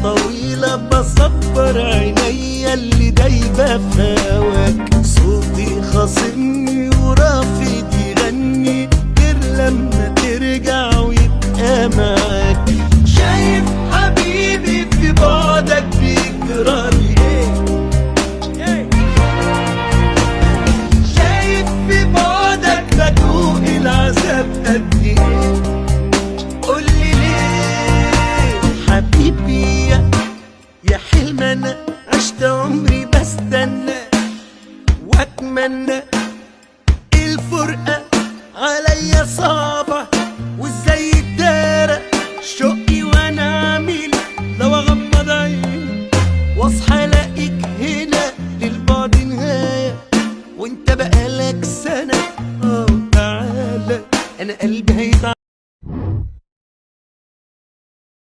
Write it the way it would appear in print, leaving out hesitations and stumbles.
طويلة بصبر عينيا اللي دايبة في هواك. صوتي خاصمني ورافض يغني غير لما ترجع ويبقى معاك. شايف حبيبي في بعدك بيجرالي ايه، شايف في بعدك بدوق العذاب قد ايه. قولي ليه حبيبي يا حلم انا عشت عمري بستنى واتمنى. الفرقة عليا صعبة وازاي اتدارى شوقي وانا عامل لو اغمض عيني واصحى الاقيك هنا للبعد نهاية وانت بقالك سنة. تعالى انا قلبي هيتعب.